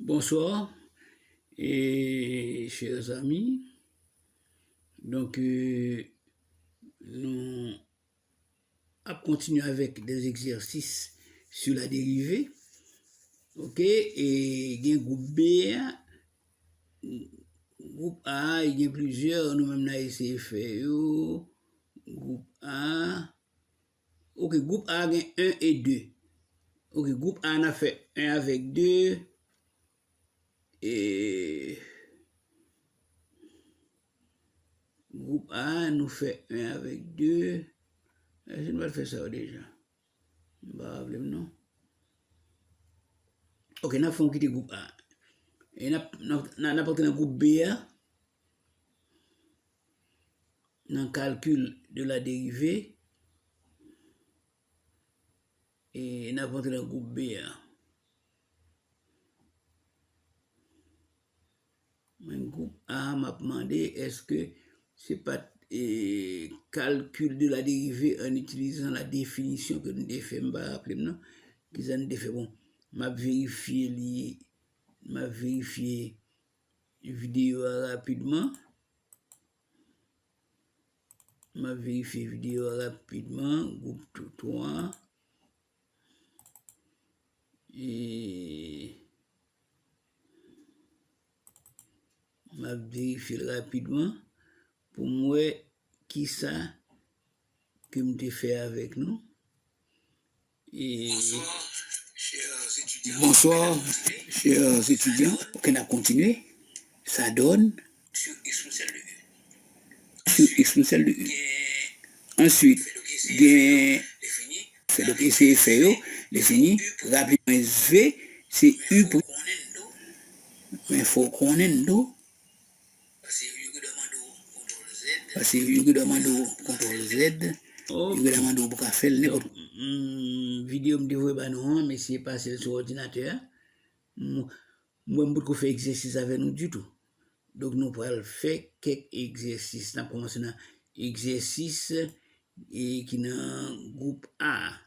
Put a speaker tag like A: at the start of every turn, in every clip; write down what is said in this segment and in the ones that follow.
A: Bonsoir et chers amis. Donc, nous allons continuer avec des exercices sur la dérivée. Ok, et il y a un groupe B, groupe A, il y a plusieurs, nous-mêmes, nous avons essayé de faire. Groupe A. Ok, groupe A, il y a 1 et 2. Ok, groupe A, on a fait 1 avec 2. Et groupe A nous fait 1 avec 2. Je ne vais pas faire ça déjà. Bah, non. Ok, nous avons quitté le groupe A. Et nous avons porté le groupe B dans le calcul de la dérivée. Et nous avons porté le groupe B. Le groupe A m'a demandé est-ce que c'est pas calcul de la dérivée en utilisant la définition que nous avons fait, qu'ils ont fait. Bon, m'a vérifié vidéo rapidement. M'a vérifié vidéo rapidement, groupe 3. Et m'a vérifié rapidement pour moi qui ça que me fait avec nous. Et bonsoir, chers étudiants. Ok, on a continué. Ça donne sur exponentielle de U. Ensuite, fait donc essayer faire les fini rapidement V c'est U pour mais il faut qu'on ait nous parce que il demande CTRL Z il demande pour faire n'importe vidéo me dévoile pas non mais c'est passé sur ordinateur moi je peux faire exercice avec nous du tout donc nous pourrons faire quelques exercices nous commencer dans exercice et qui dans groupe A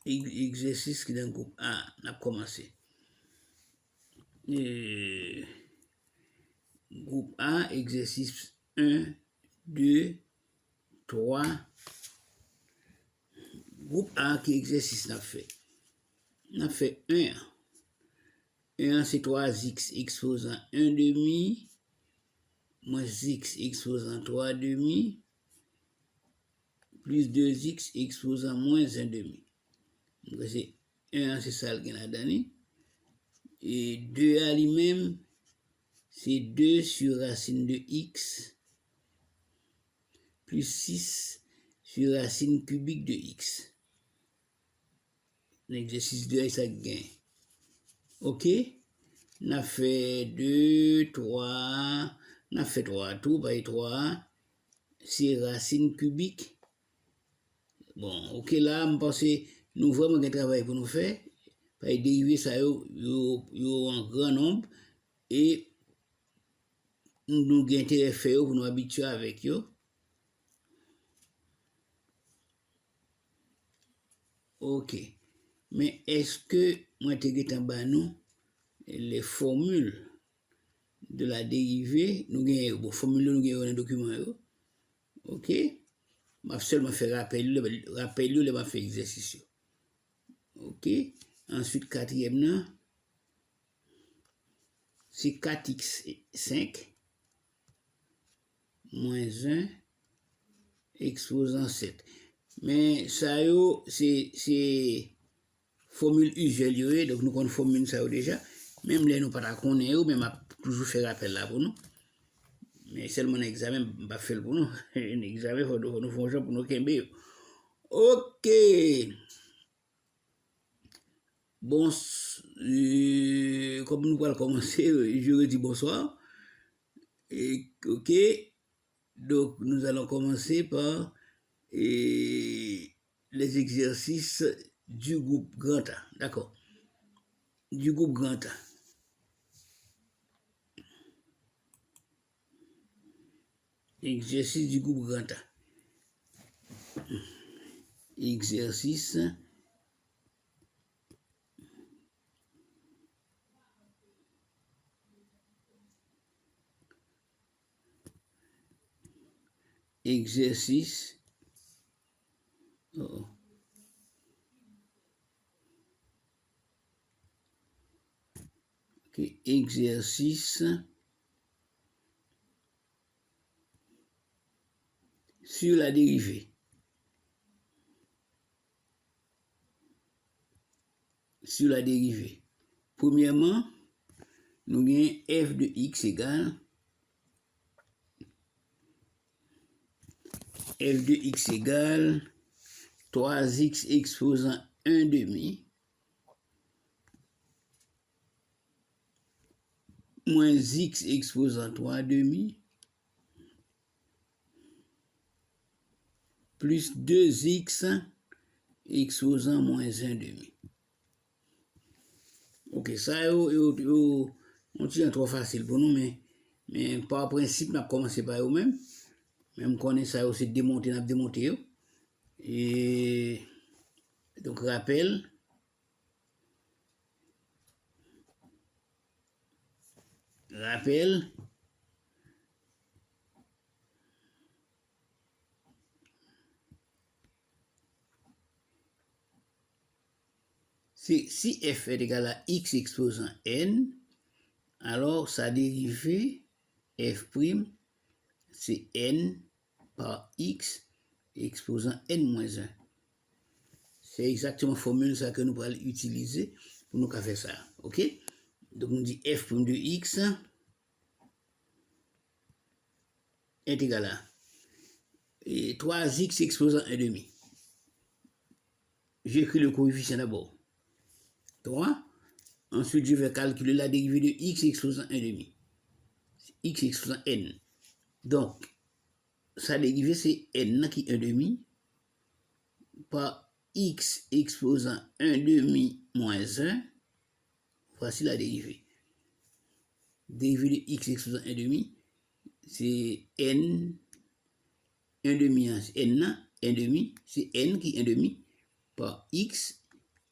A: exercice qui dans groupe A n'a commencé. Groupe A, exercice 1, 2, 3. Groupe A qui exercice n'a fait. N'a fait 1. 1 c'est 3x exposant 1 demi moins x exposant 3 demi plus 2x exposant moins 1 demi. Donc c'est 1 c'est ça qu'il a donné. Et 2 à lui-même, c'est 2 sur racine de x plus 6 sur racine cubique de x. L'exercice 2 ça gagne. Ok? On a fait 2, 3, on a fait 3, tout par 3, c'est racine cubique. Bon, ok, là, je pense que nous vraiment un travail pour nous faire. Par dériver ça, en grand nombre et nous avons intérêt à faire pour nous habituer avec eux. Ok. Mais est-ce que moi, je en bas nous les formules de la dérivée, nous avons des formules, nous avons un document. Ok? Je seulement fait rappel, je vais faire exercice. Ok? Ensuite, quatrième, c'est 4x5 moins 1 exposant 7. Mais ça, c'est formule usuelle, donc nous connaissons formule ça déjà. Même là, nous ne pas connaître, mais je toujours fait rappel là pour nous. Mais seulement un examen, je vais faire pour nous. Un examen, il faut nous faire pour nous kembe. Ok. Bon, comme nous allons commencer, je vous dis bonsoir. Et, ok. Donc, nous allons commencer par les exercices du groupe grand A. D'accord. Du groupe grand A. Exercice du groupe grand A. Exercice exercice, exercice sur la dérivée. Sur la dérivée. Premièrement, nous avons f de x égale f de x égale 3x exposant 1 demi moins x exposant 3 demi plus 2x exposant moins 1 demi. Ok, ça on tient trop facile pour nous, mais par principe, on a commencé par eux-mêmes. Même qu'on est ça aussi démonter, on a démonté. Et donc, rappel. Si f est égal à x exposant n, alors sa dérivée f', c'est n par x exposant n moins 1. C'est exactement la formule ça que nous allons utiliser pour nous faire ça. Ok? Donc on dit f' de x est égal à 3x exposant 1 demi. J'écris le coefficient d'abord. 3. Ensuite, je vais calculer la dérivée de x exposant 1 demi. X exposant n. Donc, sa dérivée, c'est n qui est 1 demi par x exposant 1 demi moins 1. Voici la dérivée. Dérivée de x exposant 1 demi, c'est n 1 demi, n 1 demi, c'est n qui est 1 demi par x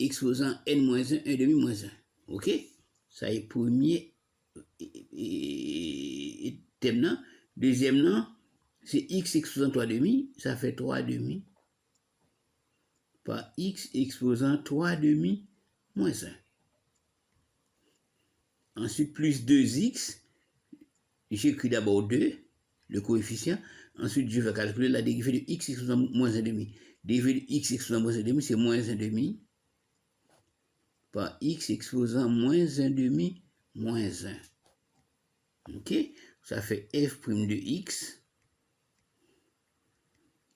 A: exposant n moins 1, 1 demi moins 1. Ok? Ça est premier thème. Deuxième, c'est x exposant 3 demi, ça fait 3 demi par x exposant 3 demi moins 1. Ensuite, plus 2x, j'écris d'abord 2, le coefficient. Ensuite, je vais calculer la dérivée de x exposant moins 1 demi. Dérivée de x exposant moins 1 demi, c'est moins 1 demi par x exposant moins 1 demi moins 1. Ok? Ça fait f' de x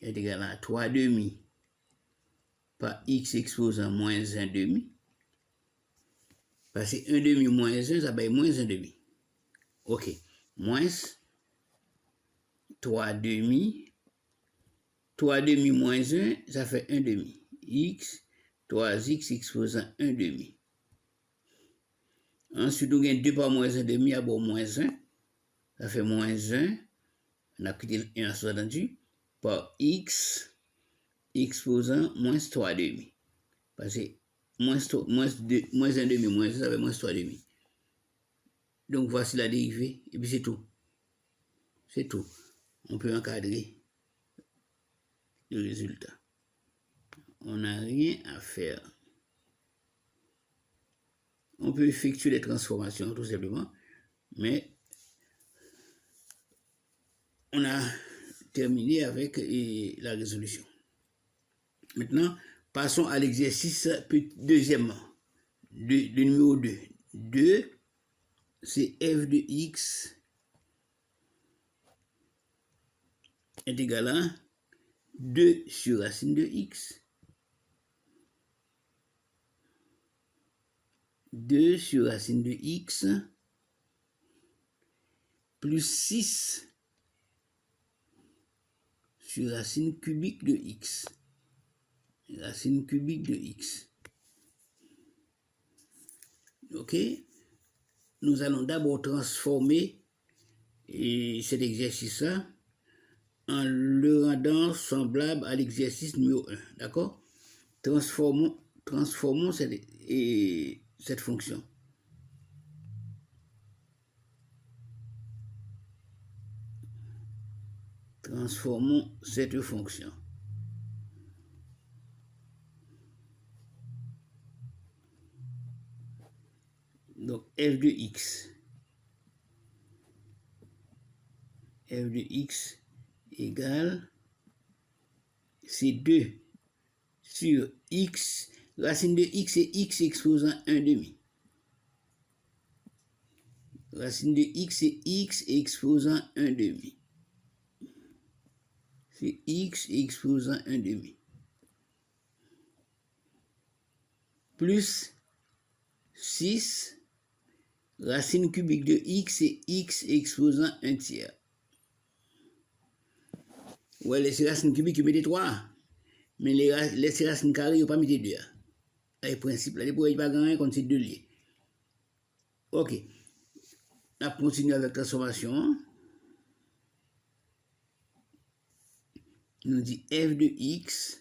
A: est égal à 3 demi par x exposant moins 1 demi. Parce que 1 demi moins 1, ça fait moins 1 demi. Ok. Moins 3 demi. 3 demi moins 1, ça fait 1 demi. X, 3x exposant 1 demi. Ensuite, on gagne 2 par moins 1 demi, à bon moins 1. Ça fait moins 1. On a quitté 1 sous-entendu par x exposant moins 3 demi. Parce que moins 1 demi moins 1, ça fait moins 3 demi. Donc voici la dérivée, et puis c'est tout. C'est tout. On peut encadrer le résultat. On n'a rien à faire. On peut effectuer les transformations tout simplement, mais on a terminé avec la résolution. Maintenant, passons à l'exercice deuxièmement, le numéro 2. 2, c'est f de x est égal à 2 sur racine de x. 2 sur racine de x plus 6 sur racine cubique de x. Racine cubique de x. Ok? Nous allons d'abord transformer cet exercice-là en le rendant semblable à l'exercice numéro 1. D'accord? Transformons cette fonction. Transformons cette fonction. Donc f de x égale, c'est 2 sur x, racine de x c'est x exposant 1 demi. Racine de x c'est x exposant 1 demi. C'est x exposant 1 demi. Plus 6, racine cubique de x c'est x exposant 1 tiers. Ouais, les racines cubiques, ils mettent 3. Mais les racines carrées, ils ne pas mettre 2. Le principe, là, il n'y a pas grand quand c'est 2 liés. Ok. On continue avec la transformation. On dit f de x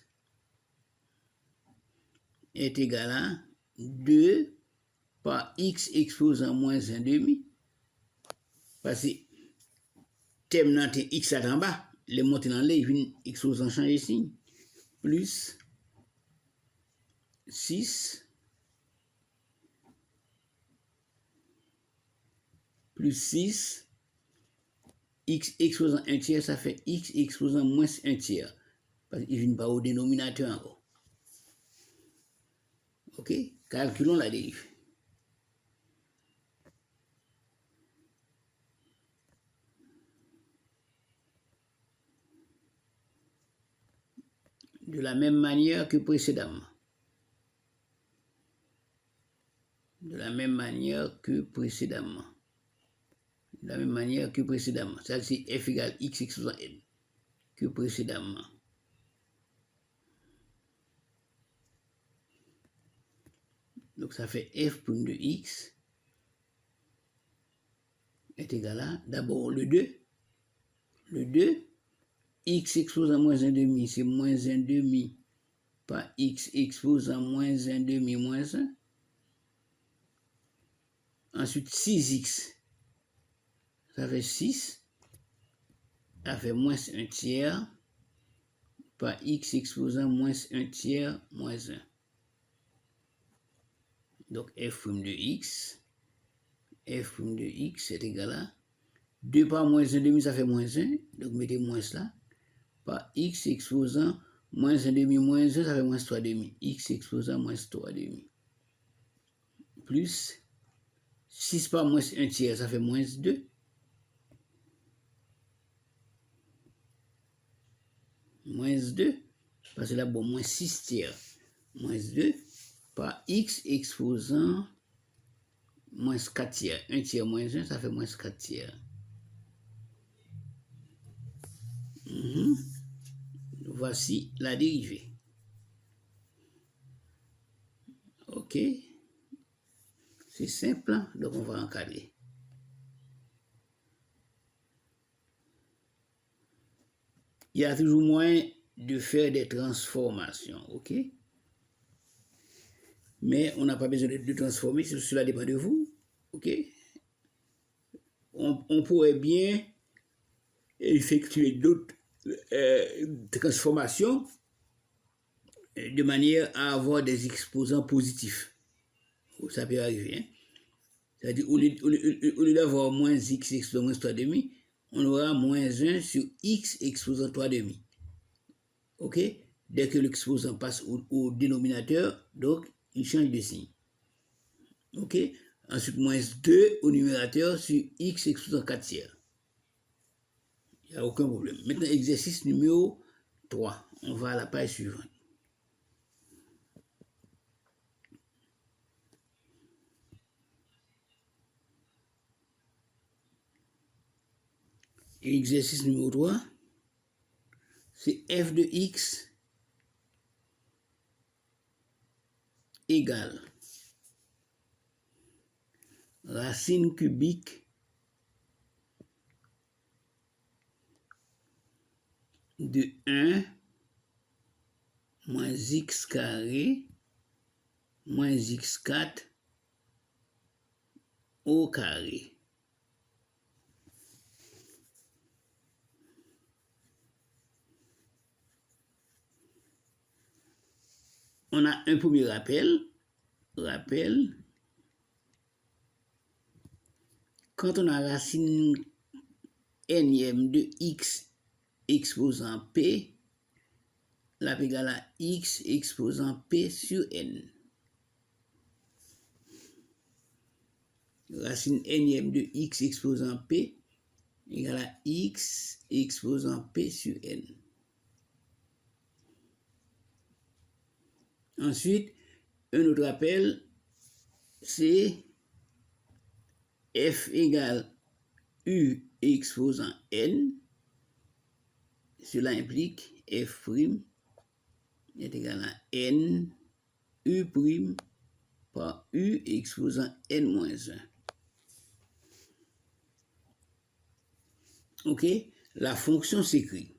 A: est égal à 2 par x exposant moins 1 demi. Parce que thème dans x là en bas, les montées dans les viennent exposant changer signe. Plus 6 plus 6, x exposant 1 tiers, ça fait x exposant moins 1 tiers. Parce qu'il ne vient pas au dénominateur encore. Ok? Calculons la dérive. De la même manière que précédemment. De la même manière que précédemment. De la même manière que précédemment. Ça, c'est f égale x exposant n. Que précédemment. Donc, ça fait f prime de x est égal à, d'abord, le 2. Le 2, x exposant moins 1 demi, c'est moins 1 demi par x exposant moins 1 demi moins 1. Ensuite, 6x, ça fait 6. Ça fait moins 1 tiers par x exposant moins 1 tiers moins 1. Donc, f' de x est égal à 2 par moins 1 demi, ça fait moins 1. Donc, mettez moins là. Par x exposant moins 1 demi moins 1, ça fait moins 3 demi. X exposant moins 3 demi. Plus 6 par moins 1 tiers, ça fait moins 2. Moins 2, parce que là, bon, moins 6 tiers. Moins 2 par x exposant moins 4 tiers. 1 tiers moins 1, ça fait moins 4 tiers. Voici la dérivée. Ok. C'est simple, donc on va encadrer. Il y a toujours moyen de faire des transformations, ok? Mais on n'a pas besoin de transformer, cela dépend de vous, ok? On pourrait bien effectuer d'autres transformations de manière à avoir des exposants positifs. Ça peut arriver, hein? C'est-à-dire, au lieu d'avoir moins x exposant moins 3 demi, on aura moins 1 sur x exposant 3 demi. Ok? Dès que l'exposant passe au dénominateur, donc il change de signe. Ok? Ensuite, moins 2 au numérateur sur x exposant 4 tiers. Il n'y a aucun problème. Maintenant, exercice numéro 3. On va à la page suivante. Exercice numéro 3, c'est f de x égale racine cubique de 1 moins x carré moins x4 au carré. on a un premier rappel. Quand on a racine nème de x exposant p, la égale à x exposant p sur n. Racine nème de x exposant p égale à x exposant p sur n. Ensuite, un autre rappel, c'est f égale u exposant n. Cela implique f' est égal à n u' par u exposant n-1. Ok, la fonction s'écrit.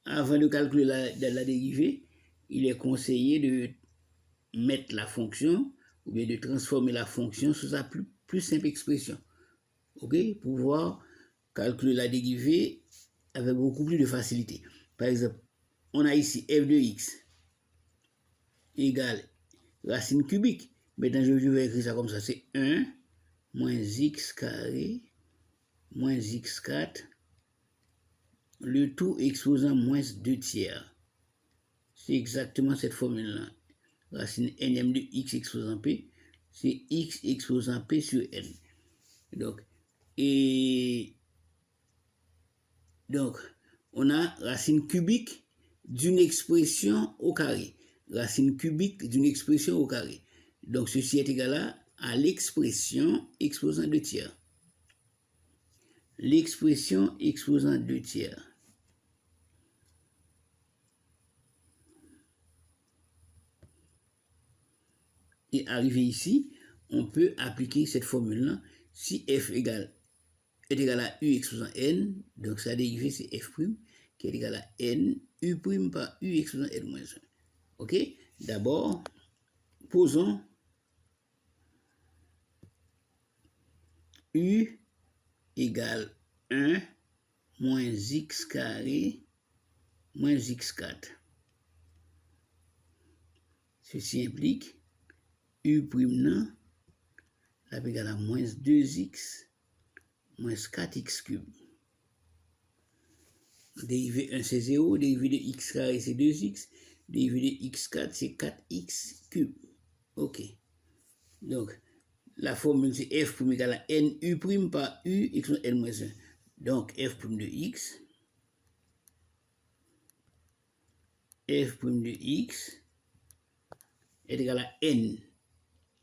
A: Avant de calculer la dérivée, il est conseillé de mettre la fonction ou bien de transformer la fonction sous sa plus simple expression. Ok, pour pouvoir calculer la dérivée avec beaucoup plus de facilité. Par exemple, on a ici f de x égale racine cubique. Maintenant, je vais écrire ça comme ça. C'est 1 moins x carré moins x4, le tout exposant moins 2 tiers. C'est exactement cette formule-là. Racine nème de x exposant p, c'est x exposant p sur n. Donc, on a racine cubique d'une expression au carré. Racine cubique d'une expression au carré. Donc, ceci est égal à l'expression exposant 2 tiers. L'expression exposant 2 tiers. Et arrivé ici, on peut appliquer cette formule-là. Si f est égal à u exposant n, donc sa dérivée c'est f' qui est égal à n u' par u exposant n-1. Ok? D'abord, posons u égale 1 moins x carré moins x4. Ceci implique u' non, la égale à moins 2x moins 4x cube. Dérivée 1 c'est 0, dérivée de x carré c'est 2x, dérivée de x4 c'est 4x cube. Ok. Donc, la formule c'est f' égale à n u' par u exposant n-1. Donc, f' de x, f' de x est égal à n.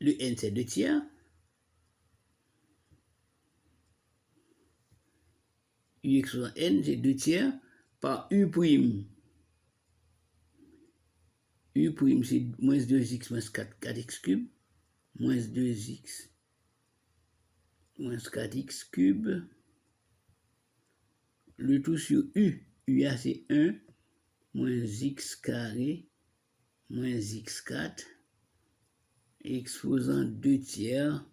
A: Le n c'est 2 tiers. U exposant n c'est 2 tiers par u'. U' c'est moins 2x moins 4x cube. Moins 2x moins 4x cube. Le tout sur u. U c'est 1 moins x carré moins x4 exposant 2 tiers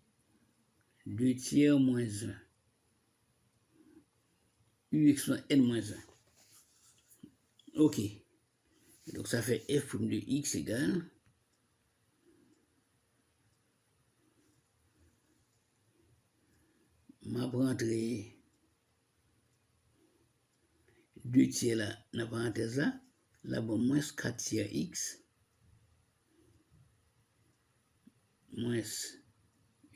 A: moins 1. U exposant n-1. Ok. Donc ça fait f' de x égale ma rentrer 2 tiers là, dans la parenthèse là, là-bas moins 4 tiers x moins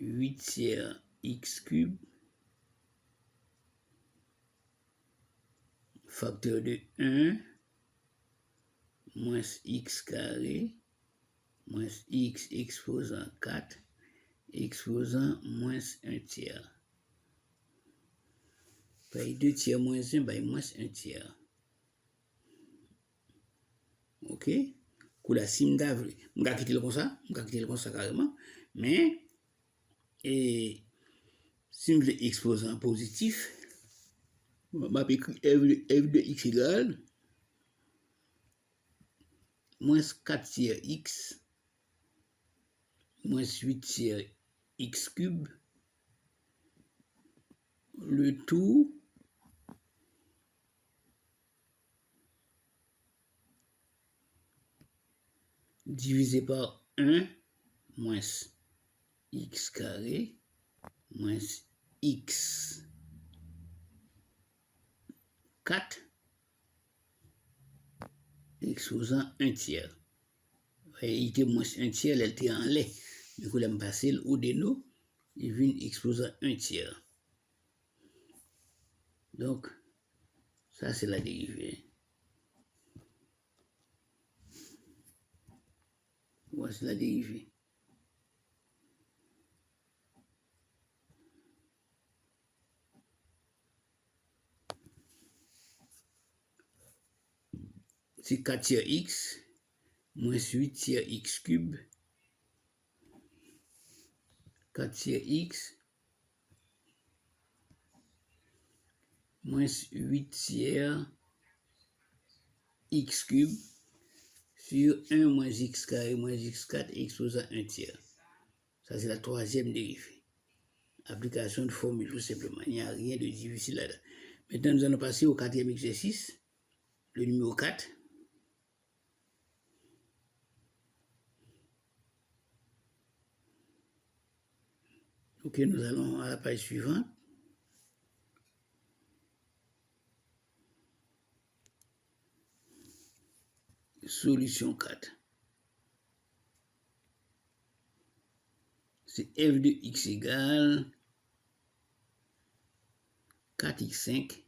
A: 8 tiers x cube facteur de 1 moins x carré moins x exposant 4 exposant moins 1 tiers. Par 2 tiers moins 1, par moins 1 tiers. Ok? Koula si m'da vle, m'ga quitter le comme ça carrément, mais et si m'vle exposant positif, m'a écrit f de x égale moins 4 tiers x moins 8 tiers x cube le tout divisé par 1 moins x carré moins x 4 exposant 1 tiers. Il était moins 1 tiers, elle était en lait. Du coup, elle me passe au déno, il vient exposant 1 tiers. Donc, ça c'est la dérivée. Voici la dérivée. C'est 4 tiers x moins 8 tiers x cube. 4 tiers x moins 8 tiers x cube sur 1 moins x carré moins x4 exposé à 1 tiers. Ça, c'est la troisième dérivée. Application de formule, tout simplement. Il n'y a rien de difficile là-dedans. Maintenant, nous allons passer au quatrième exercice, le numéro 4. Ok, nous allons à la page suivante. Solution 4. C'est f de x égale 4x5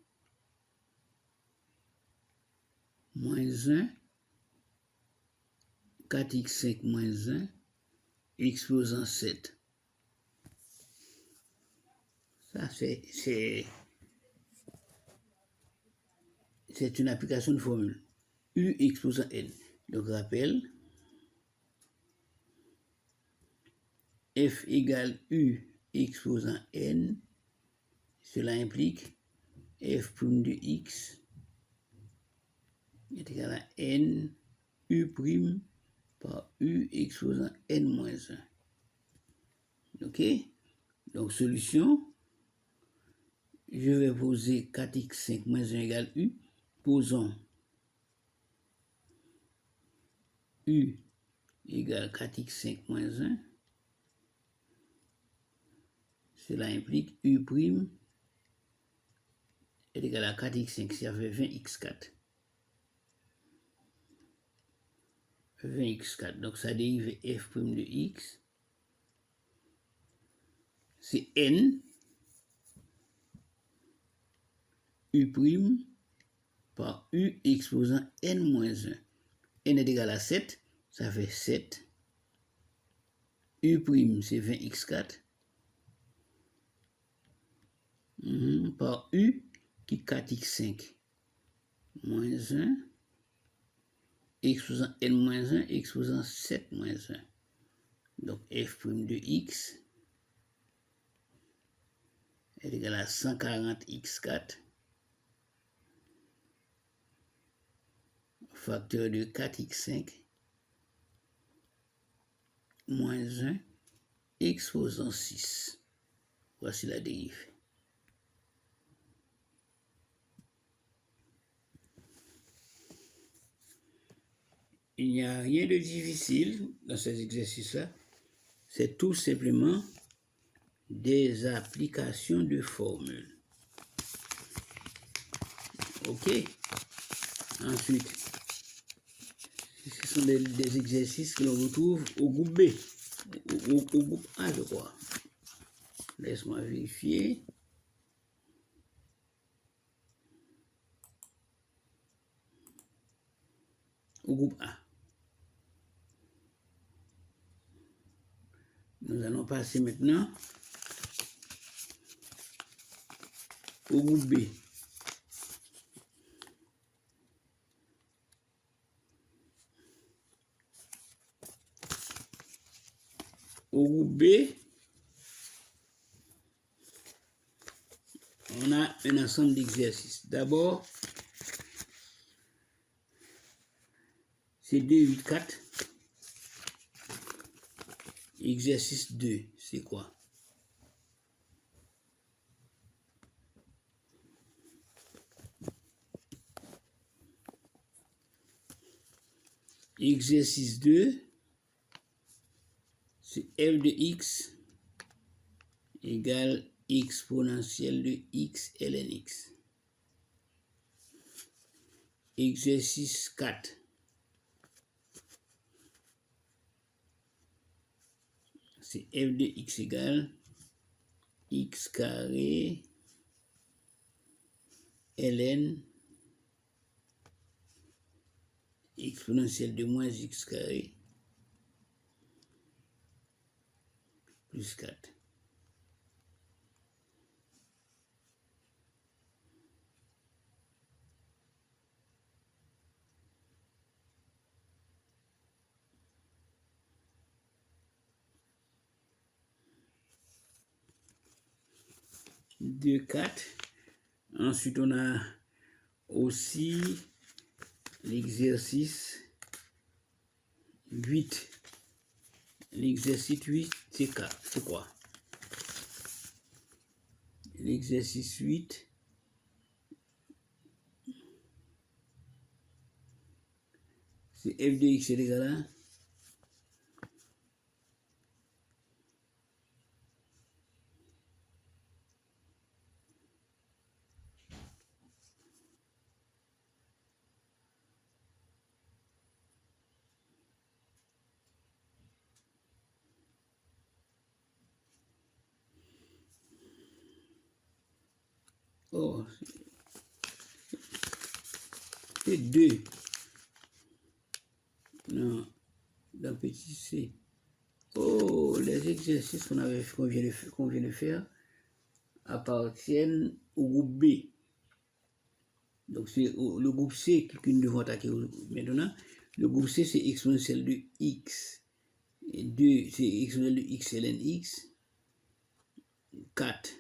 A: moins 1, 4x5 moins 1, exposant 7. Ça, c'est une application de formule. U exposant N. Donc, rappel, F égale U exposant N. Cela implique F' de X est égal à N U' par U exposant N moins 1. Ok? Donc, solution, je vais poser 4x5 moins 1 égale U. Posons U égale 4x5 moins 1. Cela implique U' est égal à 4x5, ça fait 20x4. 20x4, donc ça dérive f' de x. C'est n U' par U exposant n moins 1. N est égal à 7, ça fait 7. U' c'est 20x4. Par U qui est 4x5 moins 1. Exposant n moins 1, exposant 7 moins 1. Donc f' de x est égal à 140x4 facteur de 4x5 moins 1 exposant 6. Voici la dérive. Il n'y a rien de difficile dans ces exercices-là. C'est tout simplement des applications de formules. Ok? Ensuite, ce sont des exercices que l'on retrouve au groupe B, au groupe A, je crois. Laisse-moi vérifier. Au groupe A. Nous allons passer maintenant au groupe B. Au groupe B, on a un ensemble d'exercices. D'abord, c'est 2, 8, 4. Exercice 2, c'est quoi? Exercice 2, c'est f de x égale exponentielle de x ln x. Exercice 4. C'est f de x égale x carré ln exponentielle de moins x carré plus 4. De 4. Ensuite, on a aussi l'exercice 8. L'exercice 8, c'est quoi? L'exercice 8, c'est f de x est égal à oh, c'est 2. Non, dans petit c. Oh, les exercices qu'on vient de faire appartiennent au groupe B. Donc c'est le groupe C que nous devons attaquer maintenant. Le groupe C, c'est exponentielle de x. Et 2, c'est exponentielle de x ln x. 4,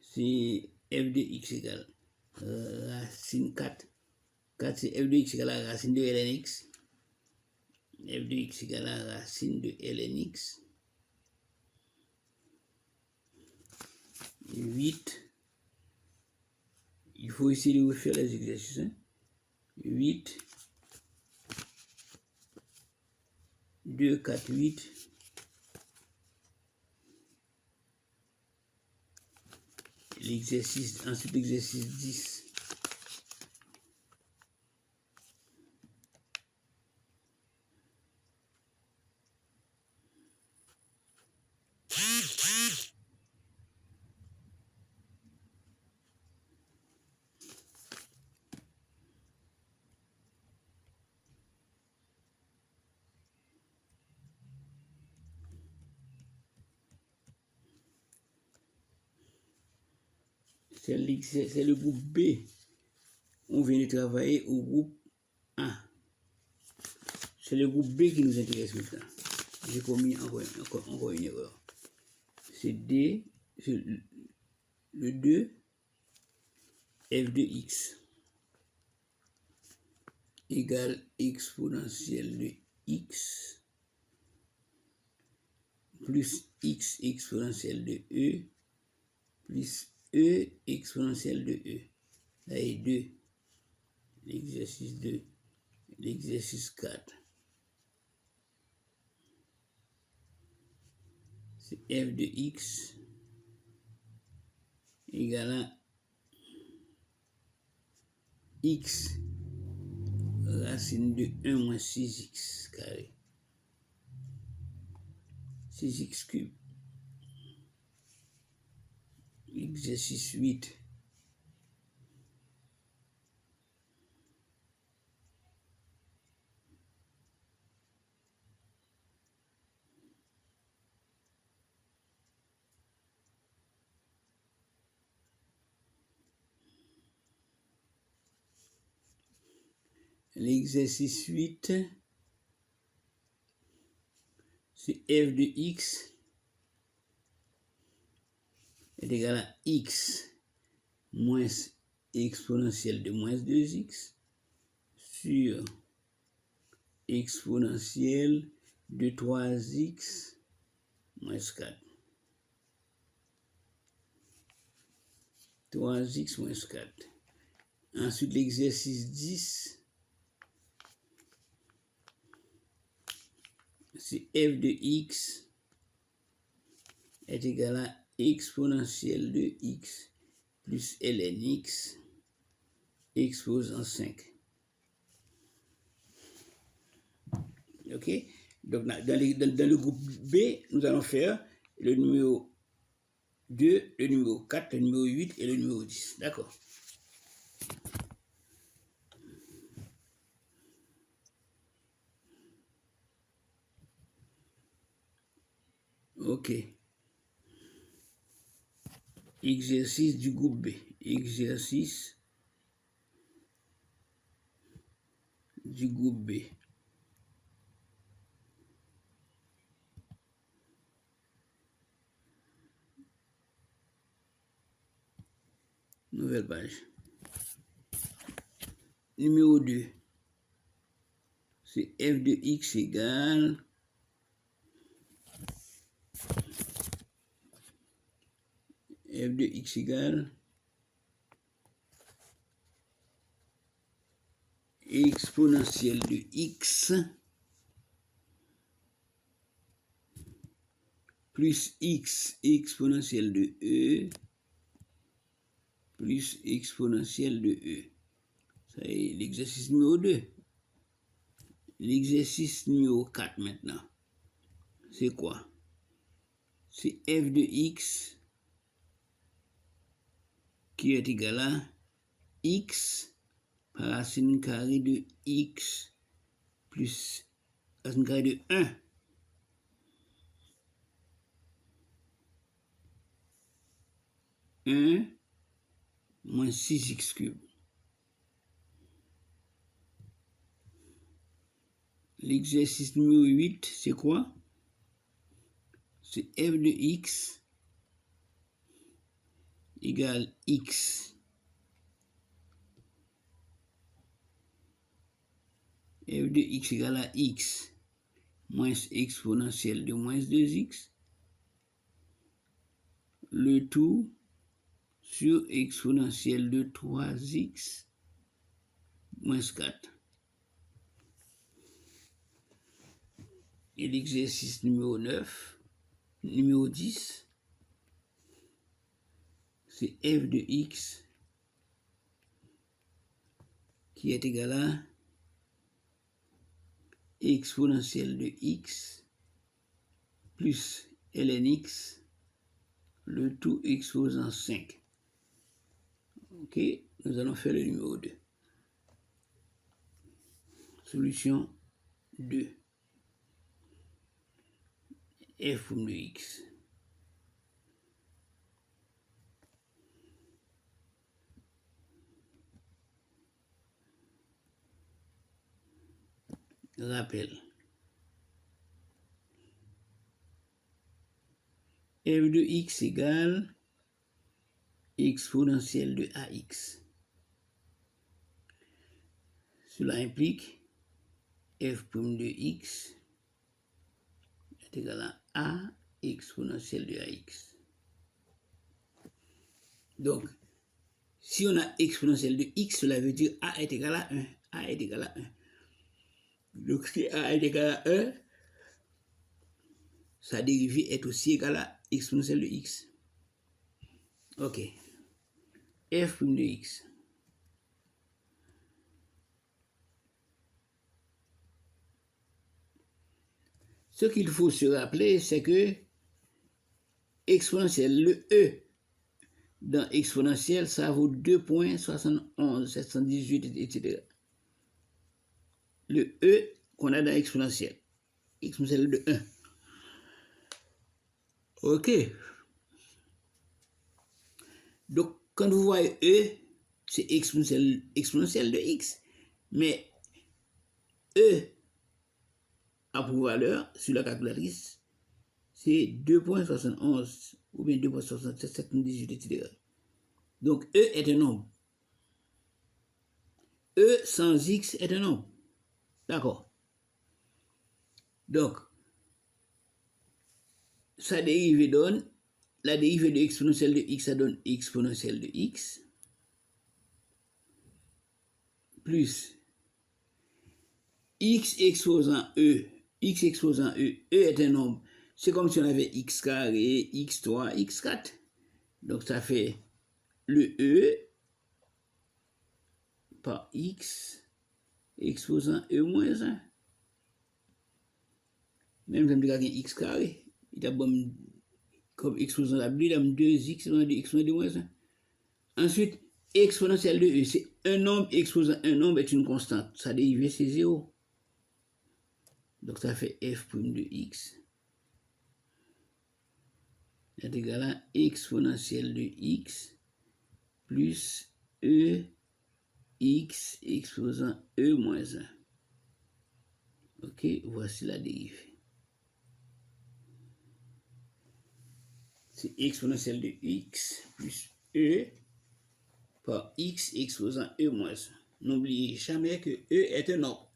A: c'est f de x égale racine 4. 4, c'est f de x égale à racine de ln x. F de x égale à racine de ln x. 8. Il faut essayer de refaire les exercices. 8. 2, 4, 8. L'exercice, ensuite l'exercice 10. C'est le groupe B. On vient de travailler au groupe A. C'est le groupe B qui nous intéresse maintenant. J'ai commis encore une erreur. C'est D, c'est le 2, f de x égale exponentielle de x plus x exponentielle de e plus e exponentielle de e. Là, il y a 2. L'exercice 2. L'exercice 4. C'est f de x égale à x racine de 1 moins 6x carré. 6x cube. Exercice 8. L'exercice 8, c'est f de x est égal à x moins exponentielle de moins 2x sur exponentielle de 3x moins 4. 3x moins 4. Ensuite, l'exercice 10, si f de x est égal à exponentielle de x plus ln x exposant 5. Ok? Donc, dans le groupe B, nous allons faire le numéro 2, le numéro 4, le numéro 8 et le numéro 10. D'accord? Ok. Exercice du groupe B. Exercice du groupe B. Nouvelle page. Numéro 2. C'est f de x égale f de x égale exponentielle de x plus x exponentielle de e plus exponentielle de e. Ça est l'exercice numéro 2. L'exercice numéro 4 maintenant. C'est quoi? C'est f de x qui est égal à x par racine carrée de x plus racine carrée de 1. 1 moins 6x cube. L'exercice numéro 8, c'est quoi? C'est f de x égale x. F de x égale à x moins exponentielle de moins 2x. Le tout sur exponentielle de 3x moins 4. Et l'exercice numéro 9, numéro 10, c'est f de x qui est égal à exponentielle de x plus ln x, le tout exposant 5. Ok, nous allons faire le numéro 2. Solution 2. F de x. Rappel. F de x égale exponentielle de ax. Cela implique f' de x est égal à a exponentielle de ax. Donc, si on a exponentielle de x, cela veut dire a est égal à 1. A est égal à 1. Donc, si a est égal à 1, sa dérivée est aussi égale à exponentielle de x. Ok. F' de x. Ce qu'il faut se rappeler, c'est que exponentielle, le e dans exponentielle, ça vaut 2,71, 718, etc. Le e qu'on a dans exponentielle de 1. Ok. Donc, quand vous voyez e, c'est exponentielle de x. Mais e a pour valeur sur la calculatrice, c'est 2,71 ou bien 2,67, 718, etc. Donc, e est un nombre. E sans x est un nombre. D'accord. Donc, sa dérivée donne, la dérivée de exponentielle de x, ça donne exponentielle de x, plus x exposant e, x exposant E. E est un nombre. C'est comme si on avait x carré, x3, x4. Donc ça fait le E par x exposant E moins 1. Même si je dis x carré, il y a bon comme exposant la B, il y a 2x exposant 2 moins 1. Ensuite, exponentielle de E, c'est un nombre exposant un nombre est une constante. Sa dérivée, c'est 0. Donc ça fait f' de x est égal à exponentielle de x plus e x exposant e moins 1. Ok, voici la dérivée. C'est exponentielle de x plus e par x exposant e moins 1. N'oubliez jamais que e est un nombre.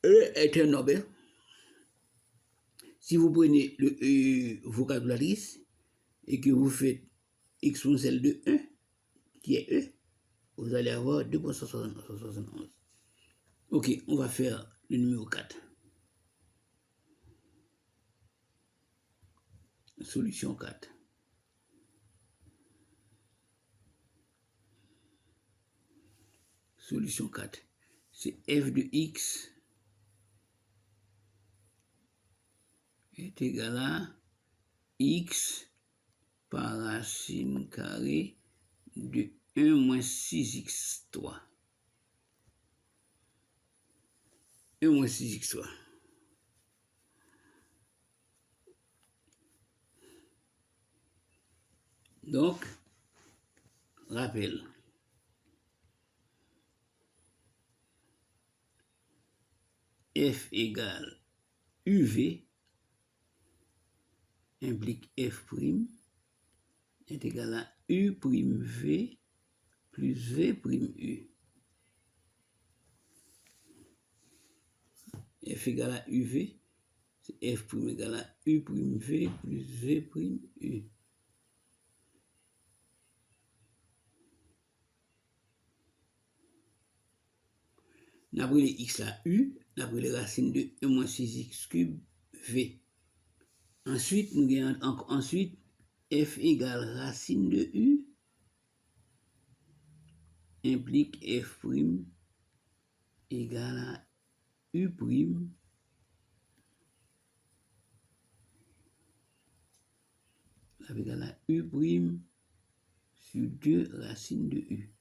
A: E est un nombre. Si vous prenez le vocabulaire et que vous faites exponentielle de 1, qui est E, vous allez avoir 2,71. Ok, on va faire le numéro 4. Solution 4. Solution 4. C'est f de x est égal à x par racine carrée de 1 moins 6x3. 1 moins 6x3. Donc, rappel. F égale UV implique F' est égal à U'V plus V'. F égale à UV, c'est F' égale à U', V plus V'. On a pris les x là, U, on a pris les racines de 1 moins 6x cube V. Ensuite, nous avons ensuite F égale racine de U implique F' égale à U'. Égale à U' sur 2 racines de U.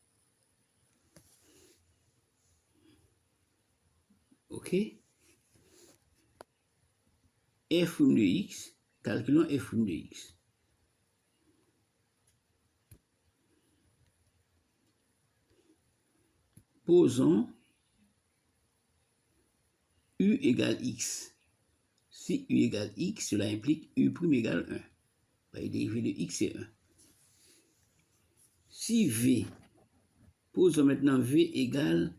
A: Ok? F' de x, calculons F' de x. Posons U égale x. Si U égale x, cela implique U' égale 1. La dérivée de x est 1. Si V, posons maintenant V égale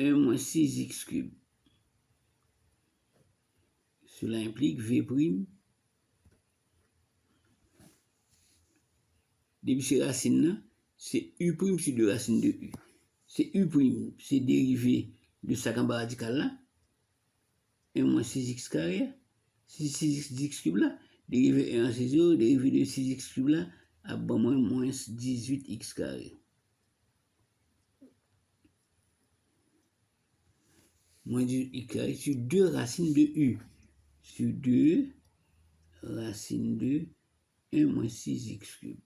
A: 1 moins 6x cube. Cela implique V'. Depuis ces racines, c'est U' sur 2 racines de U. C'est U', c'est dérivé de sa gamma radicale là. 1 moins 6x carré. 6x cube là. Dérivé 1 c'est 0, dérivé de 6x cube là, à bon moins 18x carré. Moins 18x carré sur 2 racines de U. Sur 2 racines de 1 moins 6x cube.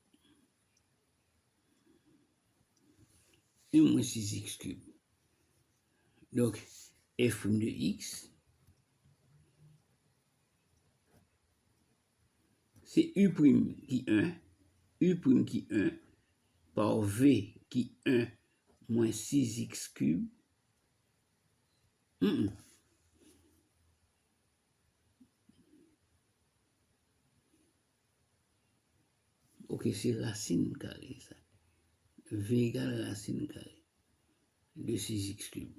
A: 1 moins 6x cube. Donc, f' de x, c'est U' qui 1, U' qui 1, par V qui 1 moins 6x cube. Ok, c'est racine carrée, ça. V égale racine carrée de 6x cube.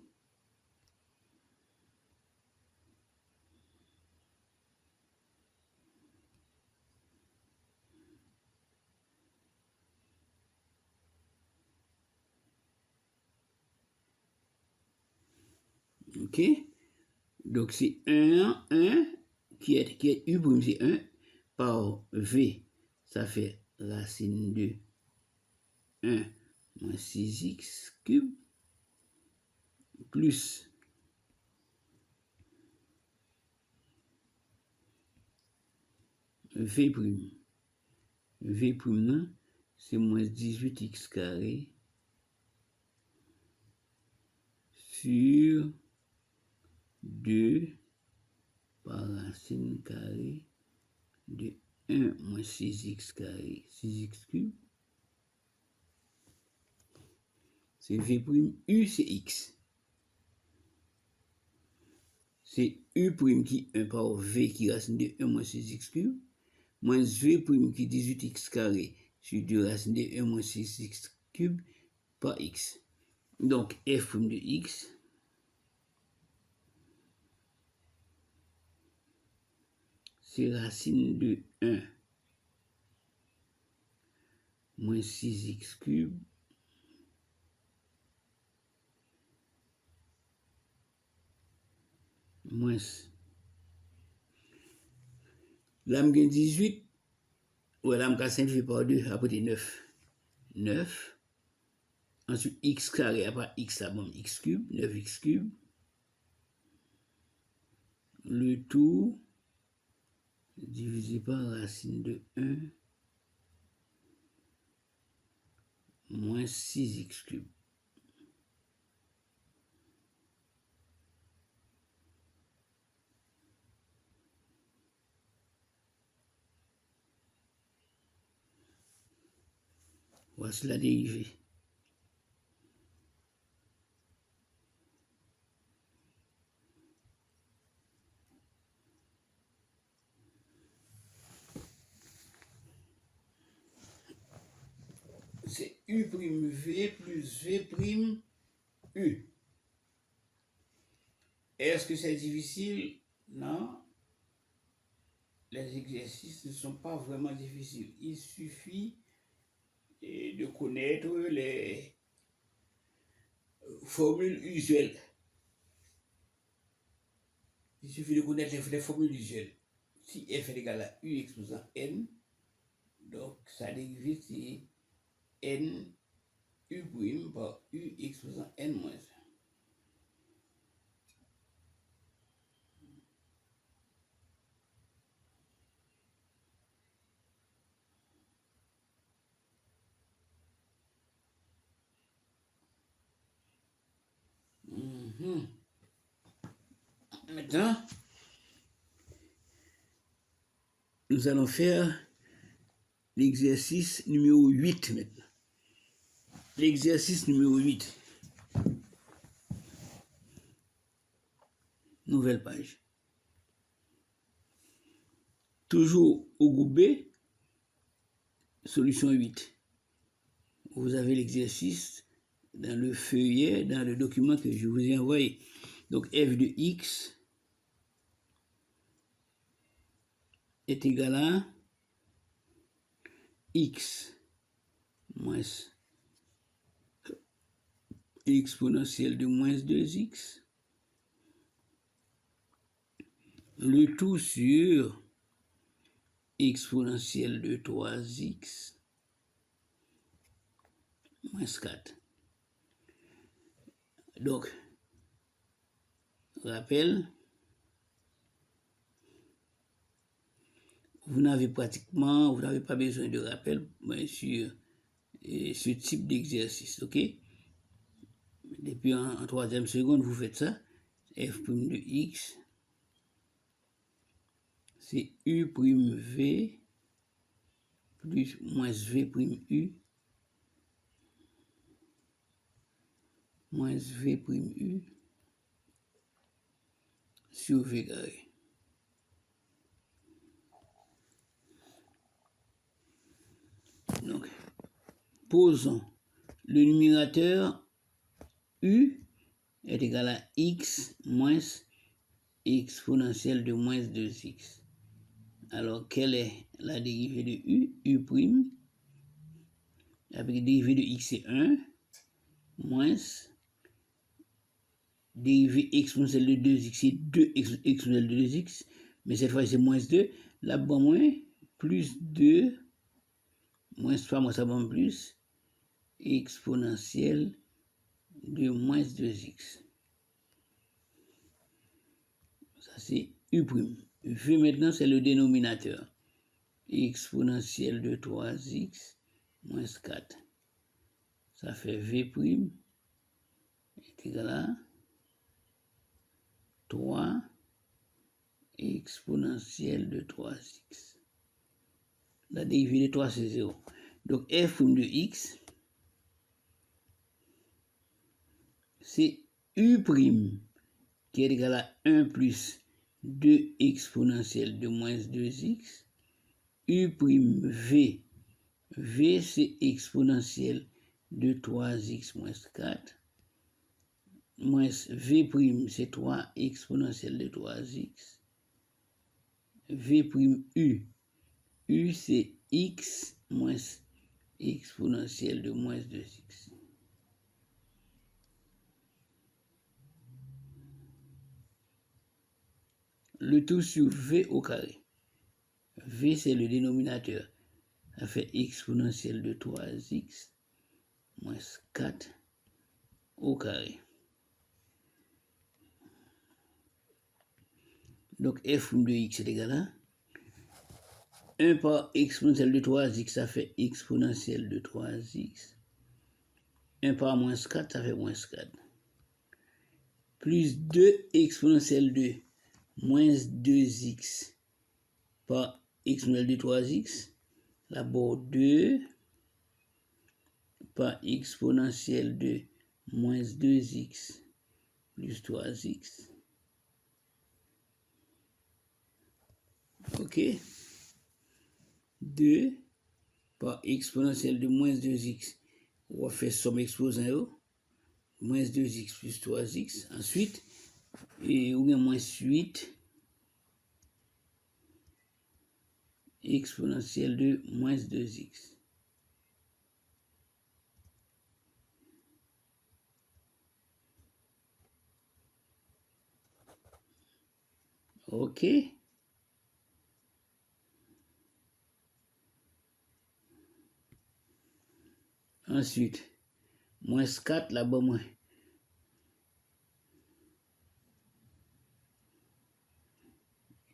A: Ok? Donc c'est 1 qui est U prime, c'est 1 par V. Ça fait racine de 1 moins 6x cube plus V prime. V prime, c'est moins 18x carré sur 2 par racine carrée de 1 moins 6x carré, 6x cube. C'est V prime, U c'est x. C'est U prime qui est 1 par V qui est racine de 1 moins 6x cube, moins V prime qui est 18x carré sur 2 racine de 1 moins 6x cube par x. Donc F prime de x, c'est racine de 1 moins 6x cube moins. Là, je gagne 18. Voilà, je simplifier par 2, après 9. 9. Ensuite, x carré, après x, là, bon, x cube, 9x cube. Le tout divisé par racine de 1 moins 6x cube. Voici la dérivée. C'est U prime V plus V prime U. Est-ce que c'est difficile? Non. Les exercices ne sont pas vraiment difficiles. Il suffit de connaître les formules usuelles. Il suffit de connaître les formules usuelles. Si f est égal à u exposant n, donc sa dérivée c'est n u prime par u exposant n moins 1. Maintenant, nous allons faire l'exercice numéro 8 maintenant. L'exercice numéro 8. Nouvelle page. Toujours au groupe B, solution 8. Vous avez l'exercice dans le feuillet, dans le document que je vous ai envoyé. Donc f de x est égal à x moins exponentielle de moins 2x, le tout sur exponentielle de 3x moins 4. Donc, rappel, vous n'avez pas besoin de rappel sur ce type d'exercice, ok? Depuis en troisième seconde, vous faites ça. F' de x, c'est U prime V plus moins V prime U moins V prime U sur V carré. Donc, posons le numérateur U est égal à x moins exponentielle de moins 2x. Alors, quelle est la dérivée de U? U prime, avec la dérivée de x c'est 1, moins dérivée exponentielle de 2x, c'est 2 exponentielle de 2x, mais cette fois c'est moins 2. Là, bon, moins, plus 2, moins 3, moins ça, bon, plus, exponentielle de moins 2x. Ça, c'est U'. V maintenant, c'est le dénominateur. Exponentielle de 3x moins 4. Ça fait V' est égal à 3 exponentielle de 3x. La dérivée de 3, c'est 0. Donc, f' de x, c'est U' qui est égal à 1 plus 2 exponentielle de moins 2x. U' v. V, c'est exponentielle de 3x moins 4. Moins V', c'est 3 exponentielle de 3x. V' U. U, c'est x moins exponentielle de moins 2x. Le tout sur V au carré. V, c'est le dénominateur. Ça fait exponentielle de 3x moins 4 au carré. Donc, f' de x est égal à 1 par exponentielle de 3x, ça fait exponentielle de 3x. 1 par moins 4, ça fait moins 4. Plus 2 exponentielle de moins 2x par exponentielle de 3x. D'abord 2 par exponentielle de moins 2x plus 3x. Ok. 2 par exponentielle de moins 2x. On va faire somme exposant moins 2x plus 3x. Ensuite, on a moins 8 exponentielle de moins 2x. Ok. Ensuite, moins 4 là-bas, moins.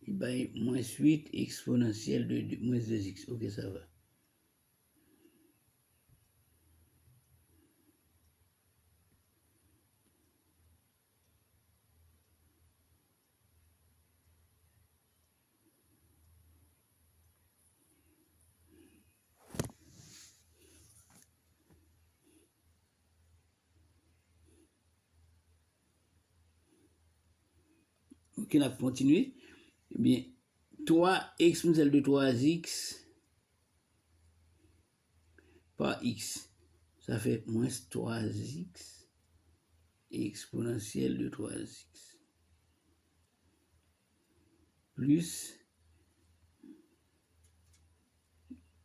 A: Ben, moins 8 exponentielle de moins 2x. Ok, ça va. Ok, on a continué. Eh bien, 3 exponentielle de 3x par x. Ça fait moins 3x exponentielle de 3x. Plus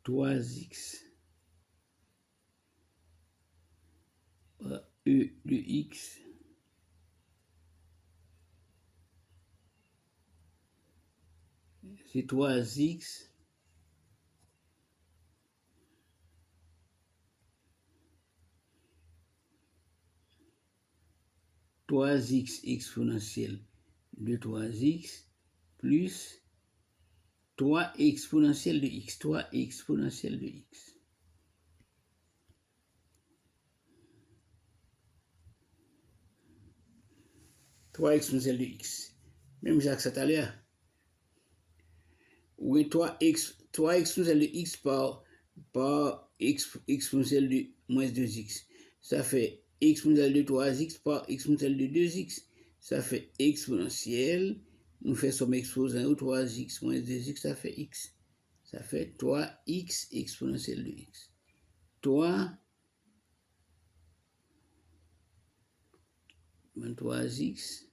A: 3x par e de x. C'est 3x exponentielle de 3x plus 3 exponentielle de x. 3 exponentielle de x. Trois exponentielle de x. Même Jacques ça tout à l'heure. Ou 3 exponentielle de x par exponentielle de moins 2x. Ça fait exponentielle de 3x par exponentielle de 2x. Ça fait exponentielle. Nous faisons somme exposant au 3x moins 2x, ça fait x. Ça fait 3x exponentielle de x. 3 3x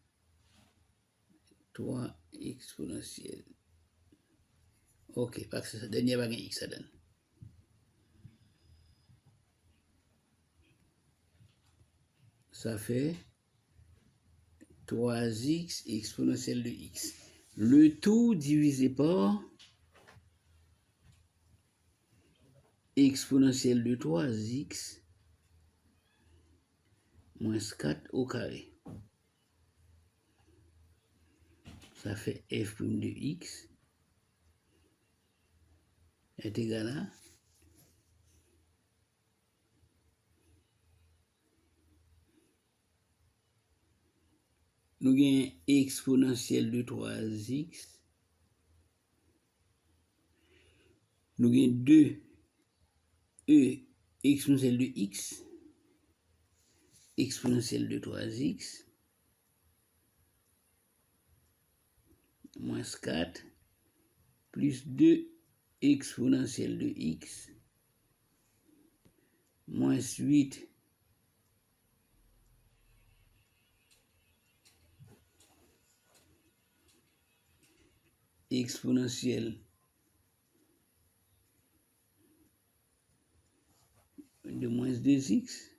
A: 3 exponentielle. Ok, parce que ça dernier va x ça donne. Ça fait 3x exponentielle de x. Le tout divisé par exponentielle de 3x moins 4 au carré. Ça fait f' de x est égal à nous avons exponentielle de 3x. Nous avons 2 e exponentielle de x exponentielle de 3x moins 4 plus 2 exponentielle de x moins 8 exponentielle de moins 2x.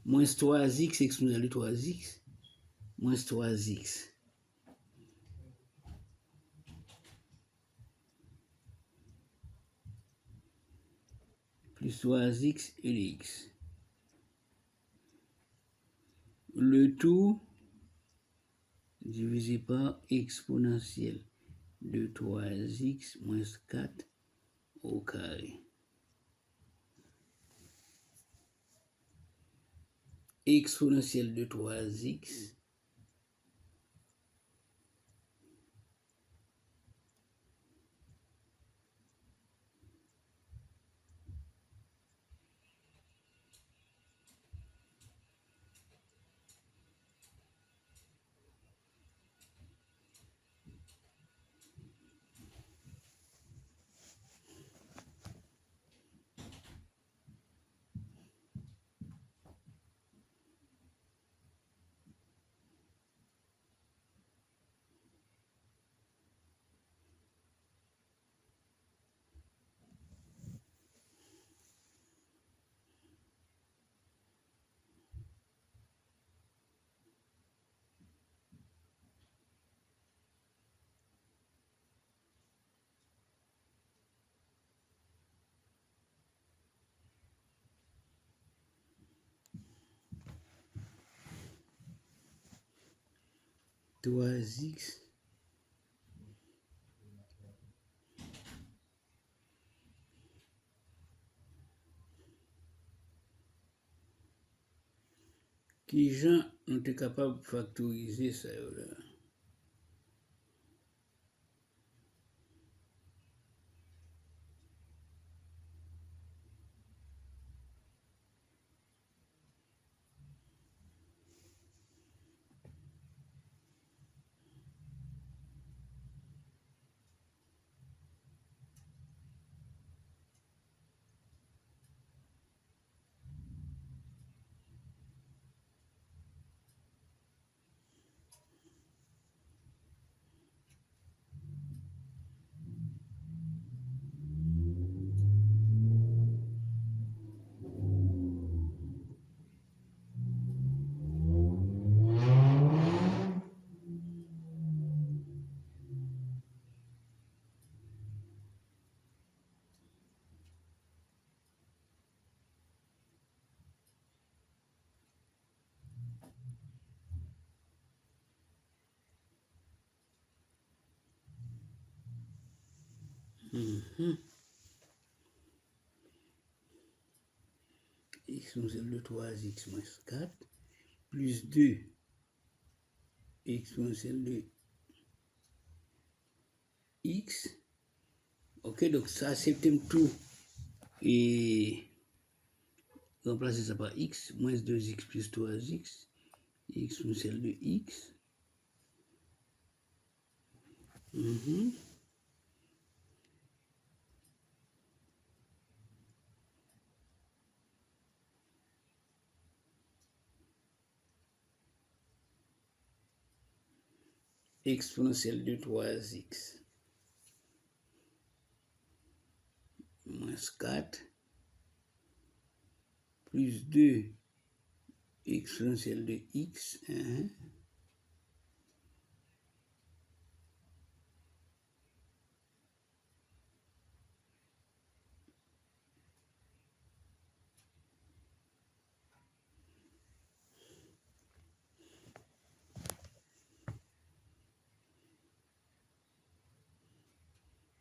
A: Moins 3x exponentielle de 3x moins 3x plus 3x et x. Le tout divisé par exponentielle de 3x moins 4 au carré. Exponentielle de 3x qui gens ont été capables de factoriser ça là. Exponentielle de 3x moins 4 plus 2 exponentielle de x. Ok, donc ça septième tout et remplacer ça par x moins 2x plus 3x exponentielle de x Mhm. Exponentielle de 3x moins 4 plus 2 exponentielle de x, hein,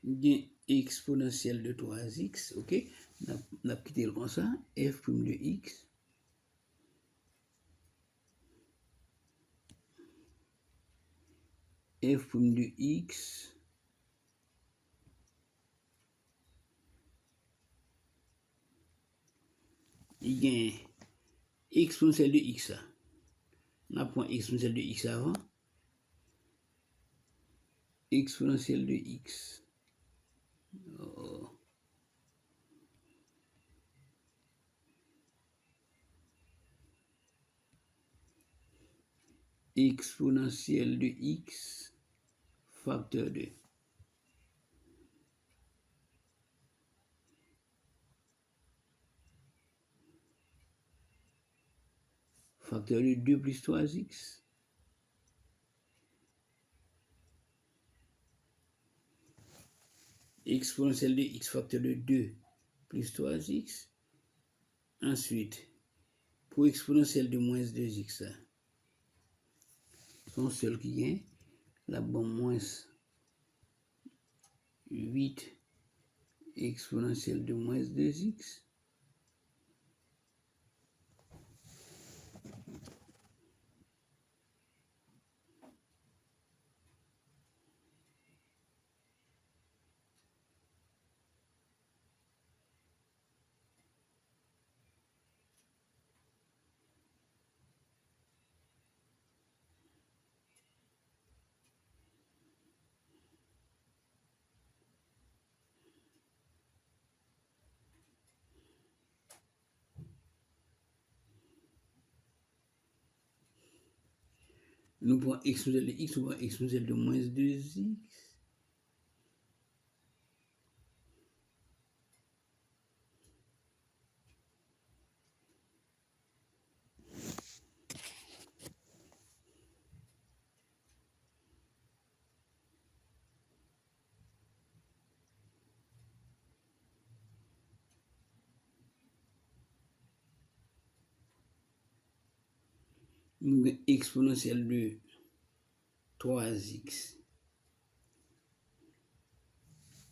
A: bien exponentielle de 3x, ok, on a quitté comme ça, f' de x, f' de x, il y a exponentielle de x, on a point exponentielle de x avant, exponentielle de x, oh. Exponentielle de x, facteur de facteur de 2 plus 3x, exponentielle de x facteur de 2 plus 3x. Ensuite, pour exponentielle de moins 2x, son seul qui vient, la bonne moins 8 exponentielle de moins 2x. Nous prenons exponentielle de x, nous prenons exponentielle de moins 2x. Nous avons exponentielle de 3x.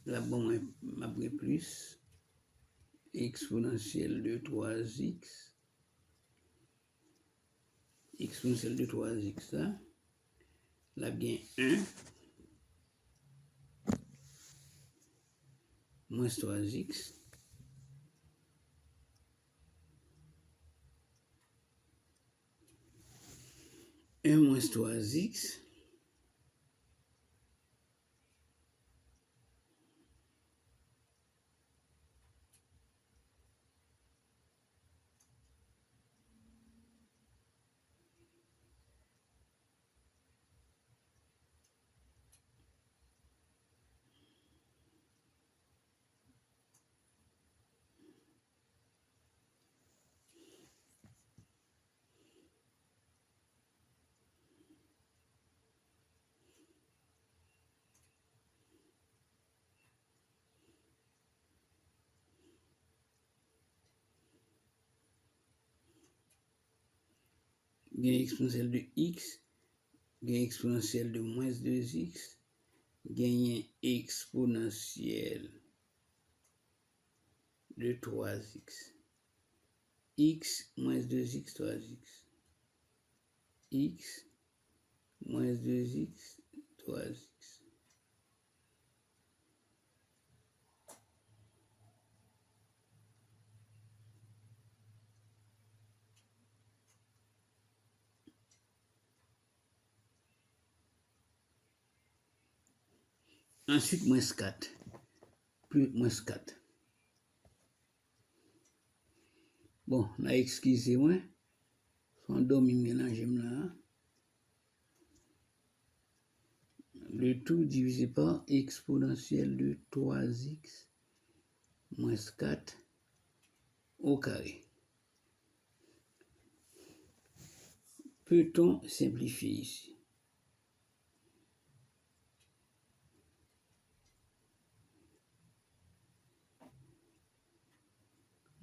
A: La bonne après plus exponentielle de 3x. Exponentielle de 3x, là. Là, bien 1 moins 3x. 1 moins 3x. Gain exponentielle de x, gain exponentielle de moins 2x, gain exponentielle de 3x. X moins 2x, 3x. X moins 2x, 3x. Ensuite, moins 4. Plus moins 4. Bon, là, excusez-moi. Son dormi mélange là. Le tout divisé par exponentielle de 3x moins 4 au carré. Peut-on simplifier ici?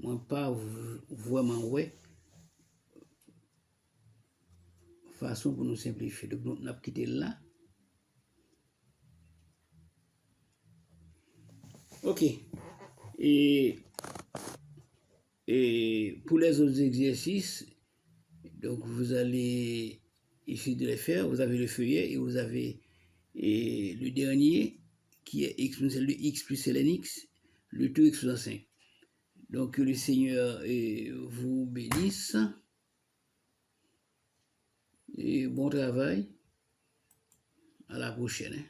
A: Moi, pas vraiment, ouais, façon pour nous simplifier. Donc, nous avons quitté là. OK. Et pour les autres exercices, donc vous allez essayer de les faire. Vous avez le feuillet et vous avez le dernier qui est exponentielle de x plus ln x, le tout exposant 5. Donc que le Seigneur vous bénisse et bon travail. À la prochaine.